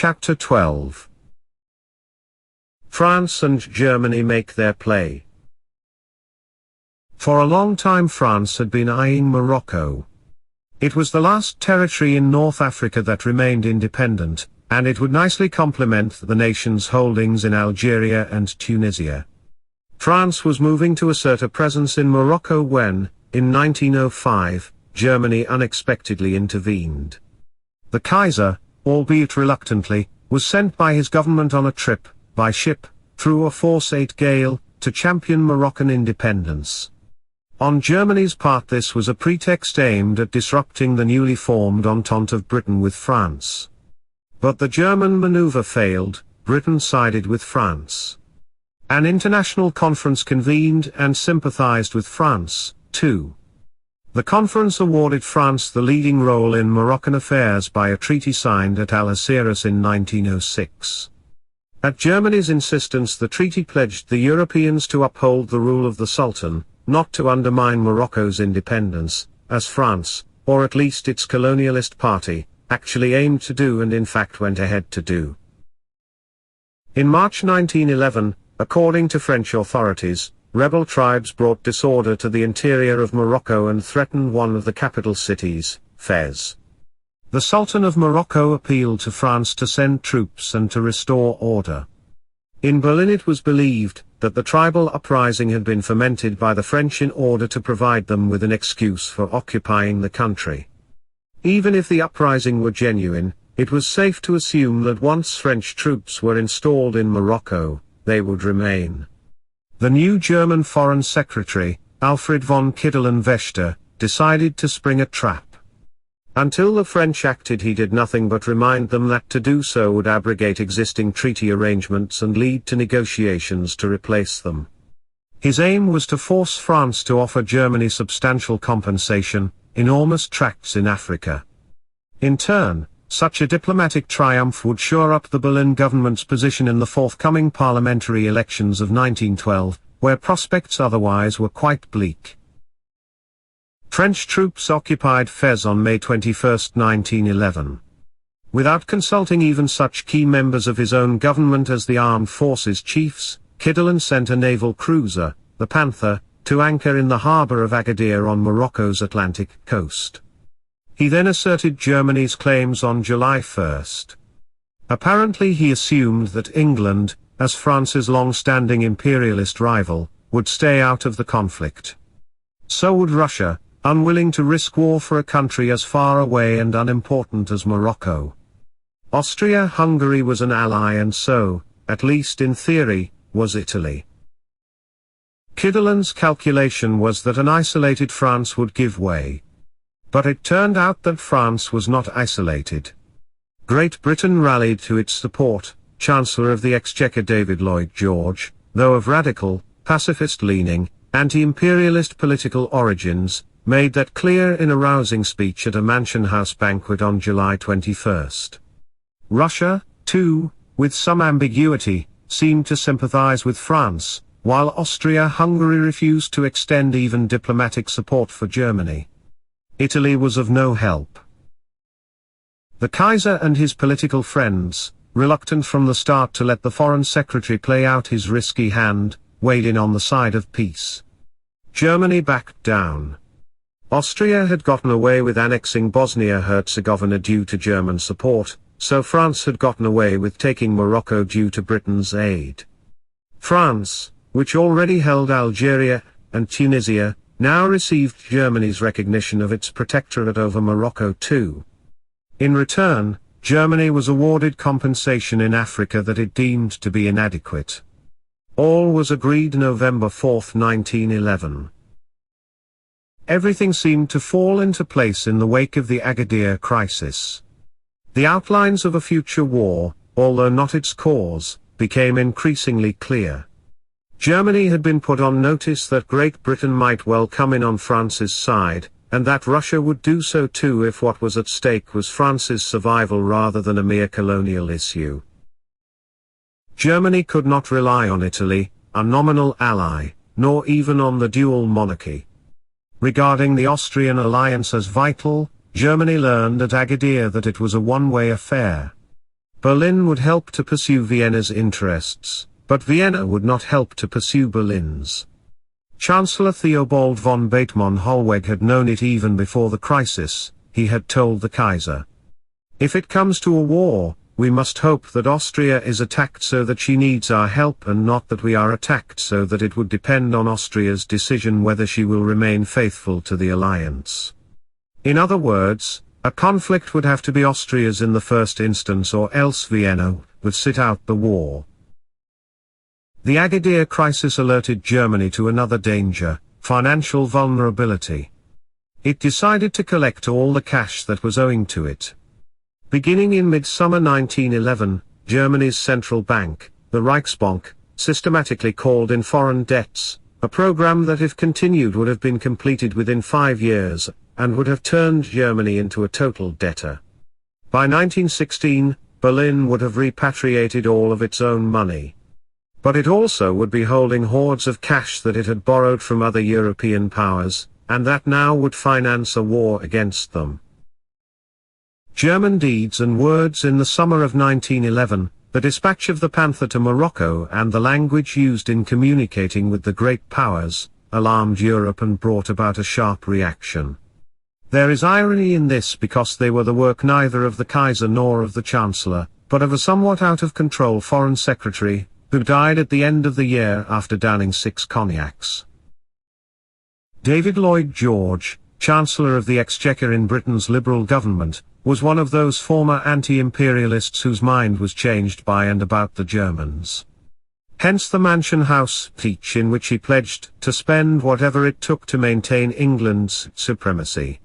Chapter 12. France and Germany make their play. For a long time France had been eyeing Morocco. It was the last territory in North Africa that remained independent, and it would nicely complement the nation's holdings in Algeria and Tunisia. France was moving to assert a presence in Morocco when, in 1905, Germany unexpectedly intervened. The Kaiser, albeit reluctantly, was sent by his government on a trip, by ship, through a force 8 gale, to champion Moroccan independence. On Germany's part this was a pretext aimed at disrupting the newly formed Entente of Britain with France. But the German maneuver failed, Britain sided with France. An international conference convened and sympathized with France, too. The conference awarded France the leading role in Moroccan affairs by a treaty signed at Algeciras in 1906. At Germany's insistence the treaty pledged the Europeans to uphold the rule of the Sultan, not to undermine Morocco's independence, as France, or at least its colonialist party, actually aimed to do and in fact went ahead to do. In March 1911, according to French authorities, rebel tribes brought disorder to the interior of Morocco and threatened one of the capital cities, Fez. The Sultan of Morocco appealed to France to send troops and to restore order. In Berlin it was believed that the tribal uprising had been fomented by the French in order to provide them with an excuse for occupying the country. Even if the uprising were genuine, it was safe to assume that once French troops were installed in Morocco, they would remain. The new German Foreign Secretary, Alfred von Kiedelen-Wächter, decided to spring a trap. Until the French acted he did nothing but remind them that to do so would abrogate existing treaty arrangements and lead to negotiations to replace them. His aim was to force France to offer Germany substantial compensation, enormous tracts in Africa. In turn, such a diplomatic triumph would shore up the Berlin government's position in the forthcoming parliamentary elections of 1912, where prospects otherwise were quite bleak. French troops occupied Fez on May 21, 1911. Without consulting even such key members of his own government as the armed forces chiefs, Kiedelen sent a naval cruiser, the Panther, to anchor in the harbor of Agadir on Morocco's Atlantic coast. He then asserted Germany's claims on July 1. Apparently he assumed that England, as France's long-standing imperialist rival, would stay out of the conflict. So would Russia, unwilling to risk war for a country as far away and unimportant as Morocco. Austria-Hungary was an ally and so, at least in theory, was Italy. Kiedelen's calculation was that an isolated France would give way. But it turned out that France was not isolated. Great Britain rallied to its support. Chancellor of the Exchequer David Lloyd George, though of radical, pacifist-leaning, anti-imperialist political origins, made that clear in a rousing speech at a Mansion House banquet on July 21. Russia, too, with some ambiguity, seemed to sympathize with France, while Austria-Hungary refused to extend even diplomatic support for Germany. Italy was of no help. The Kaiser and his political friends, reluctant from the start to let the Foreign Secretary play out his risky hand, weighed in on the side of peace. Germany backed down. Austria had gotten away with annexing Bosnia-Herzegovina due to German support, so France had gotten away with taking Morocco due to Britain's aid. France, which already held Algeria and Tunisia, now received Germany's recognition of its protectorate over Morocco too. In return, Germany was awarded compensation in Africa that it deemed to be inadequate. All was agreed November 4, 1911. Everything seemed to fall into place in the wake of the Agadir crisis. The outlines of a future war, although not its cause, became increasingly clear. Germany had been put on notice that Great Britain might well come in on France's side, and that Russia would do so too if what was at stake was France's survival rather than a mere colonial issue. Germany could not rely on Italy, a nominal ally, nor even on the dual monarchy. Regarding the Austrian alliance as vital, Germany learned at Agadir that it was a one-way affair. Berlin would help to pursue Vienna's interests, but Vienna would not help to pursue Berlin's. Chancellor Theobald von Bethmann-Hollweg had known it even before the crisis. He had told the Kaiser, "If it comes to a war, we must hope that Austria is attacked so that she needs our help and not that we are attacked so that it would depend on Austria's decision whether she will remain faithful to the alliance." In other words, a conflict would have to be Austria's in the first instance, or else Vienna would sit out the war. The Agadir crisis alerted Germany to another danger: financial vulnerability. It decided to collect all the cash that was owing to it. Beginning in midsummer 1911, Germany's central bank, the Reichsbank, systematically called in foreign debts, a program that if continued would have been completed within 5 years, and would have turned Germany into a total debtor. By 1916, Berlin would have repatriated all of its own money. But it also would be holding hoards of cash that it had borrowed from other European powers, and that now would finance a war against them. German deeds and words in the summer of 1911, the dispatch of the Panther to Morocco and the language used in communicating with the great powers, alarmed Europe and brought about a sharp reaction. There is irony in this because they were the work neither of the Kaiser nor of the Chancellor, but of a somewhat out-of-control Foreign Secretary, who died at the end of the year after downing 6 cognacs. David Lloyd George, Chancellor of the Exchequer in Britain's Liberal government, was one of those former anti-imperialists whose mind was changed by and about the Germans. Hence the Mansion House speech in which he pledged to spend whatever it took to maintain England's supremacy.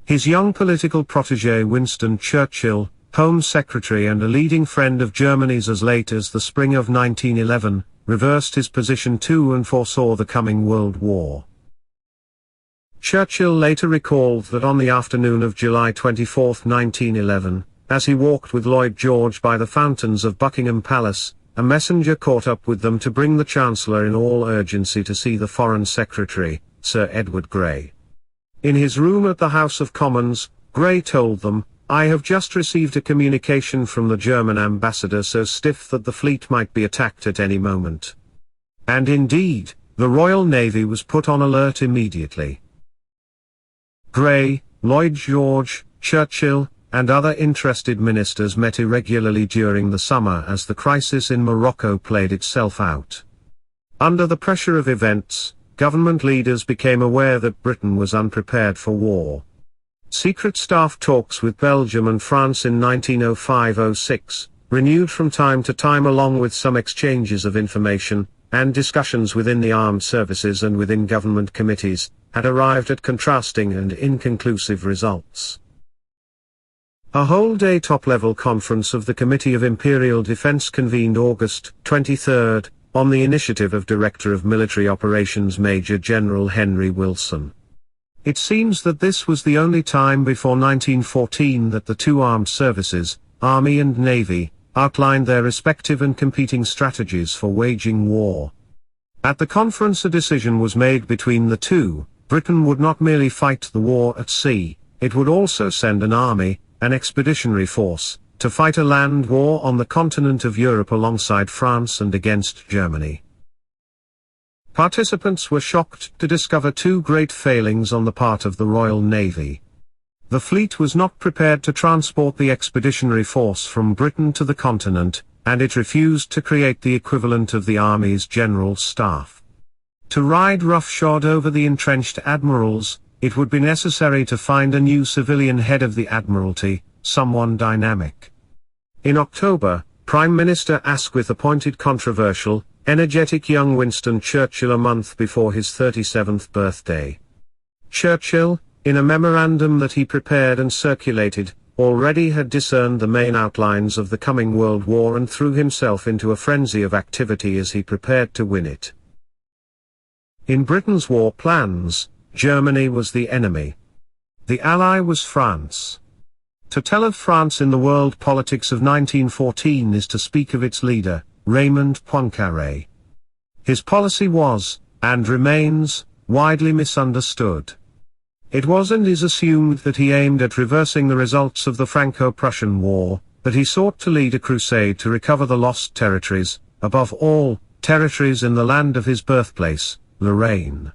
His young political protégé Winston Churchill, Home Secretary and a leading friend of Germany's as late as the spring of 1911, reversed his position too and foresaw the coming World War. Churchill later recalled that on the afternoon of July 24, 1911, as he walked with Lloyd George by the fountains of Buckingham Palace, a messenger caught up with them to bring the Chancellor in all urgency to see the Foreign Secretary, Sir Edward Grey. In his room at the House of Commons, Grey told them, "I have just received a communication from the German ambassador so stiff that the fleet might be attacked at any moment." And indeed, the Royal Navy was put on alert immediately. Grey, Lloyd George, Churchill, and other interested ministers met irregularly during the summer as the crisis in Morocco played itself out. Under the pressure of events, government leaders became aware that Britain was unprepared for war. Secret staff talks with Belgium and France in 1905–06, renewed from time to time along with some exchanges of information, and discussions within the armed services and within government committees, had arrived at contrasting and inconclusive results. A whole-day top-level conference of the Committee of Imperial Defense convened August 23, on the initiative of Director of Military Operations Major General Henry Wilson. It seems that this was the only time before 1914 that the two armed services, Army and Navy, outlined their respective and competing strategies for waging war. At the conference a decision was made between the two: Britain would not merely fight the war at sea, it would also send an army, an expeditionary force, to fight a land war on the continent of Europe alongside France and against Germany. Participants were shocked to discover two great failings on the part of the Royal Navy. The fleet was not prepared to transport the expeditionary force from Britain to the continent, and it refused to create the equivalent of the Army's General Staff. To ride roughshod over the entrenched admirals, it would be necessary to find a new civilian head of the Admiralty, someone dynamic. In October, Prime Minister Asquith appointed controversial, energetic young Winston Churchill a month before his 37th birthday. Churchill, in a memorandum that he prepared and circulated, already had discerned the main outlines of the coming World War and threw himself into a frenzy of activity as he prepared to win it. In Britain's war plans, Germany was the enemy. The ally was France. To tell of France in the world politics of 1914 is to speak of its leader, Raymond Poincaré. His policy was, and remains, widely misunderstood. It was and is assumed that he aimed at reversing the results of the Franco-Prussian War, that he sought to lead a crusade to recover the lost territories, above all, territories in the land of his birthplace, Lorraine.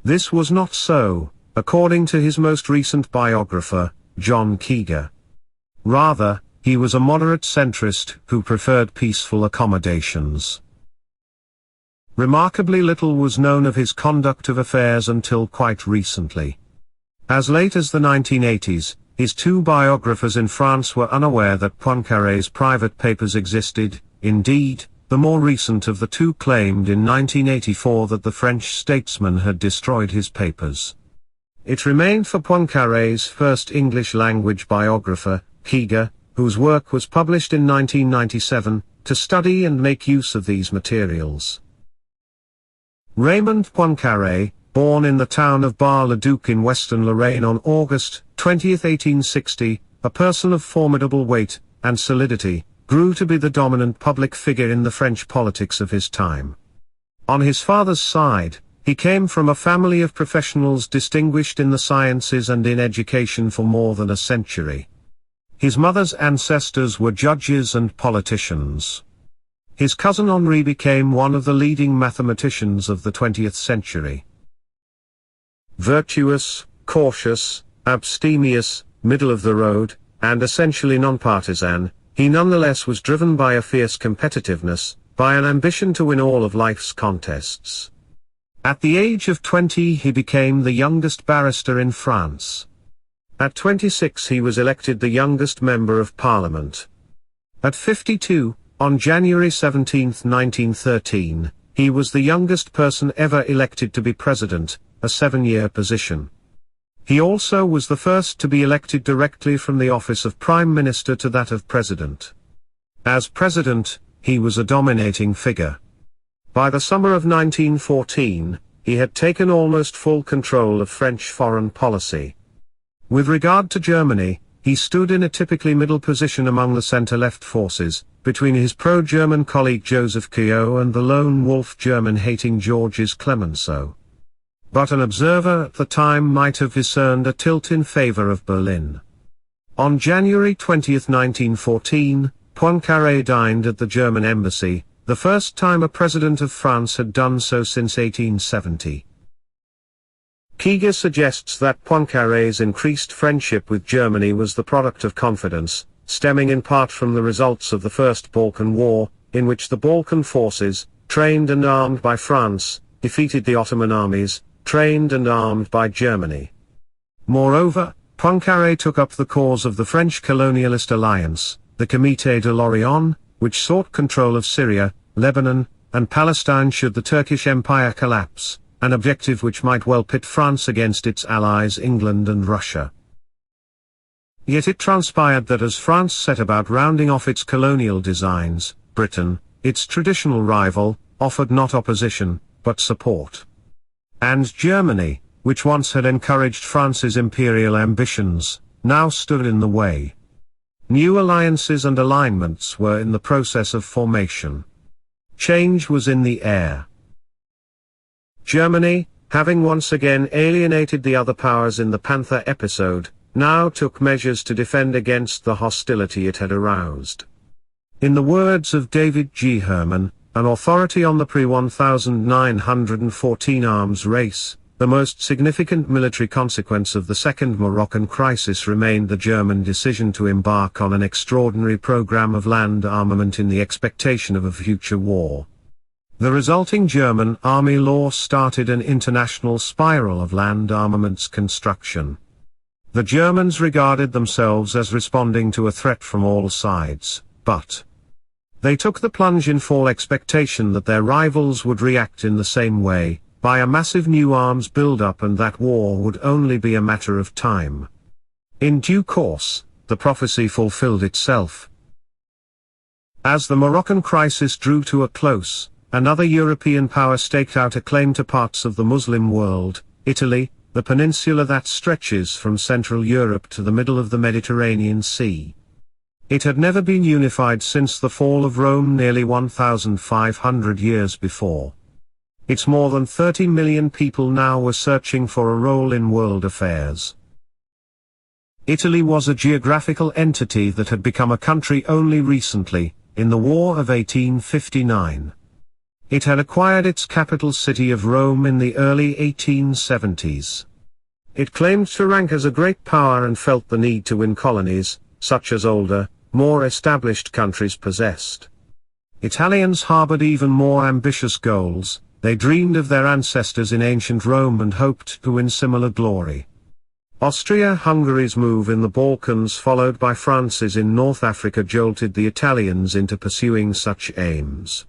This was not so, according to his most recent biographer, John Keeger. Rather, he was a moderate centrist who preferred peaceful accommodations. Remarkably little was known of his conduct of affairs until quite recently. As late as the 1980s, his two biographers in France were unaware that Poincaré's private papers existed. Indeed, the more recent of the two claimed in 1984 that the French statesman had destroyed his papers. It remained for Poincaré's first English-language biographer, Keeger, whose work was published in 1997, to study and make use of these materials. Raymond Poincaré, born in the town of Bar-le-Duc in western Lorraine on August 20, 1860, a person of formidable weight and solidity, grew to be the dominant public figure in the French politics of his time. On his father's side, he came from a family of professionals distinguished in the sciences and in education for more than a century. His mother's ancestors were judges and politicians. His cousin Henri became one of the leading mathematicians of the 20th century. Virtuous, cautious, abstemious, middle of the road, and essentially non-partisan, he nonetheless was driven by a fierce competitiveness, by an ambition to win all of life's contests. At the age of 20 he became the youngest barrister in France. At 26 he was elected the youngest member of parliament. At 52, on January 17, 1913, he was the youngest person ever elected to be president, a 7-year position. He also was the first to be elected directly from the office of prime minister to that of president. As president, he was a dominating figure. By the summer of 1914, he had taken almost full control of French foreign policy. With regard to Germany, he stood in a typically middle position among the center-left forces, between his pro-German colleague Joseph Kuyot and the lone wolf German-hating Georges Clemenceau. But an observer at the time might have discerned a tilt in favor of Berlin. On January 20, 1914, Poincaré dined at the German embassy, the first time a president of France had done so since 1870. Keeger suggests that Poincaré's increased friendship with Germany was the product of confidence, stemming in part from the results of the First Balkan War, in which the Balkan forces, trained and armed by France, defeated the Ottoman armies, trained and armed by Germany. Moreover, Poincaré took up the cause of the French colonialist alliance, the Comité de l'Orient, which sought control of Syria, Lebanon, and Palestine should the Turkish Empire collapse, an objective which might well pit France against its allies England and Russia. Yet it transpired that as France set about rounding off its colonial designs, Britain, its traditional rival, offered not opposition, but support. And Germany, which once had encouraged France's imperial ambitions, now stood in the way. New alliances and alignments were in the process of formation. Change was in the air. Germany, having once again alienated the other powers in the Panther episode, now took measures to defend against the hostility it had aroused. In the words of David G. Herman, an authority on the pre-1914 arms race, the most significant military consequence of the Second Moroccan Crisis remained the German decision to embark on an extraordinary program of land armament in the expectation of a future war. The resulting German army law started an international spiral of land armaments construction. The Germans regarded themselves as responding to a threat from all sides, but they took the plunge in full expectation that their rivals would react in the same way, by a massive new arms build-up, and that war would only be a matter of time. In due course, the prophecy fulfilled itself. As the Moroccan crisis drew to a close, another European power staked out a claim to parts of the Muslim world, Italy, the peninsula that stretches from Central Europe to the middle of the Mediterranean Sea. It had never been unified since the fall of Rome nearly 1,500 years before. Its more than 30 million people now were searching for a role in world affairs. Italy was a geographical entity that had become a country only recently, in the War of 1859. It had acquired its capital city of Rome in the early 1870s. It claimed to rank as a great power and felt the need to win colonies, such as older, more established countries possessed. Italians harbored even more ambitious goals. They dreamed of their ancestors in ancient Rome and hoped to win similar glory. Austria-Hungary's move in the Balkans, followed by France's in North Africa, jolted the Italians into pursuing such aims.